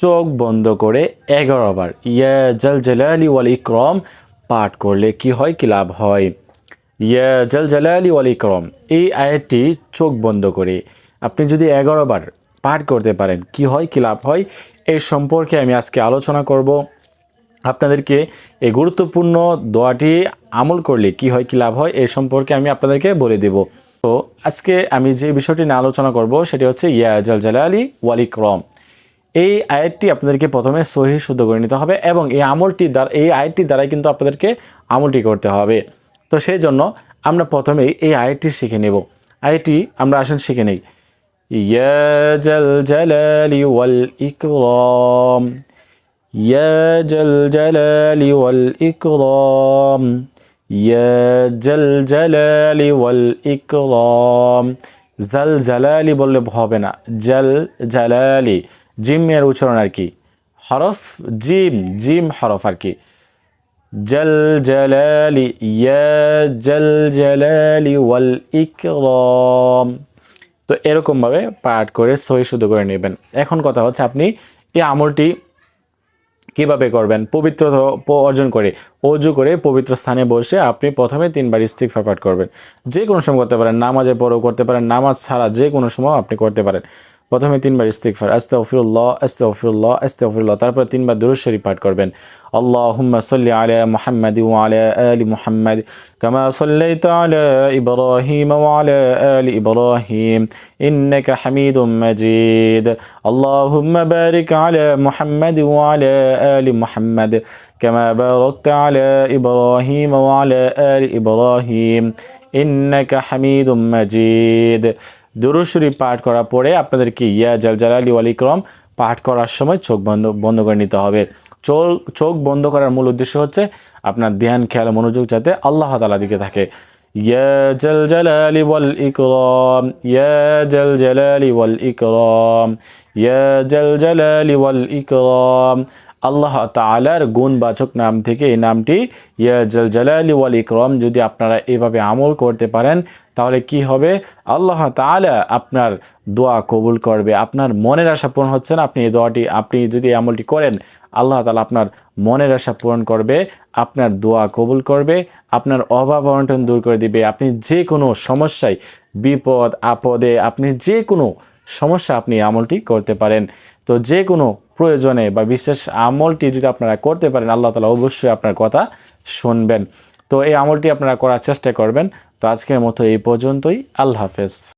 চোখ বন্ধ করে 11 বার ইয়া জাল জালালি ওয়াল ইকরাম পাঠ করলে কি হয়, কি লাভ হয়? ইয়া জাল জালালি ওয়াল ইকরাম, এই আয়াতটি চোখ বন্ধ করে আপনি যদি 11 বার পাঠ করতে পারেন কি হয়, কি লাভ হয়, এই সম্পর্কে আমি আজকে আলোচনা করব। আপনাদেরকে এই গুরুত্বপূর্ণ দোয়াটি আমল করলে কি হয়, কি লাভ হয়, এই সম্পর্কে আমি আপনাদেরকে বলে দেব। তো আজকে আমি যে বিষয়টি নিয়ে আলোচনা করব সেটি হচ্ছে ইয়া জাল জালালি ওয়াল ইকরাম। এই আয়াতটি আপনাদেরকে প্রথমে সহি শুদ্ধ করে নিতে হবে এবং এই আয়াতটির দ্বারাই কিন্তু আপনাদেরকে আমলটি করতে হবে। তো সেই জন্য আমরা প্রথমেই এই আয়াতটি শিখে নেব। আয়াতটি আমরা আসেন শিখে নেই। ইয়া জাল জালালি ওয়াল ইকরাম, ইয়া জাল জালালি ওয়াল ইকরাম, ইয়া জাল জালালি ওয়াল ইকরাম। জাল জালালি বললে হবে না, জাল জালালি, জিমের উচ্চারণ আর কি, হরফ জিম হরফ আর কি। জাল জালালি, ইয়া জাল জালালি ওয়াল ইকরাম। তো এরকমভাবে পাঠ করে সহি শুদ্ধ করে নেবেন। এখন কথা হচ্ছে আপনি এই আমলটি কিভাবে করবেন? পবিত্রতা অর্জন করে ওযু করে পবিত্র স্থানে বসে আপনি প্রথমে 3 বার ইস্তিগফার পাঠ করবেন। যে কোনো সময় করতে পারেন, নামাজে পড়েও করতে পারেন, নামাজ ছাড়া যে কোনো সময় আপনি করতে পারেন। প্রথমে 3 বার ইস্তিগফার, আস্তাগফিরুল্লাহ আস্তাগফিরুল্লাহ আস্তাগফিরুল্লাহ, তারপর 3 বার দুরূদ শরীফ পাঠ করবেন। আল্লাহুম্মা সাল্লি আলা মুহাম্মাদ ওয়া আলা আলি মুহাম্মাদ কামা সাল্লাইতা আলা ইব্রাহিম ওয়া আলা আলি ইব্রাহিম ইন্নাকা হামিদুম মাজিদ। আল্লাহুম্মা বারিক আলা মুহাম্মাদ ওয়া আলা আলি মুহাম্মাদ কামা বারাকতা আলা ইব্রাহিম ওয়া আলা আলি ইব্রাহিম ইন্নাকা হামিদুম মাজিদ। দুরূদ শরীফ পাঠ করার পরে আপনাদেরকে ইয়া জাল জালালি ওয়াল ইকরাম পাঠ করার সময় চোখ বন্ধ করে নিতে হবে। চোখ বন্ধ করার মূল উদ্দেশ্য হচ্ছে আপনার ধ্যান খেয়াল মনোযোগ যাতে আল্লাহ তাআলার দিকে থাকে। ইয়া জাল জালালি ওয়াল ইকরাম, ইয়া জাল জালালি ওয়াল ইকরাম, ইয়া জাল জালালি ওয়াল ইকরাম। আল্লাহ তাআলার গুণবাচক নাম থেকে এই নামটি ইয়া জাল জালালি ওয়াল ইকরাম যদি আপনারা এভাবে আমল করতে পারেন তাহলে কি হবে? আল্লাহ তাআলা আপনার দোয়া কবুল করবে। আপনার মনের আশা পূরণ হচ্ছে না, আপনি যদি এই আমলটি করেন আল্লাহ তাআলা আপনার মনের আশা পূরণ করবে, আপনার দোয়া কবুল করবে, আপনার অভাব অনটন দূর করে দিবে। আপনি যে কোনো সমস্যায়, বিপদ আপদে, আপনি যে কোনো সমস্যা আপনি আমলটি করতে পারেন। তো যে কোনো প্রয়োজনে বা বিশেষ আমলটি যদি আপনারা করতে পারেন আল্লাহ তাআলা অবশ্যই আপনার কথা শুনবেন। তো এই আমলটি আপনারা করার চেষ্টা করবেন। তো আজকের মতো এই পর্যন্তই। আল্লাহ হাফেজ।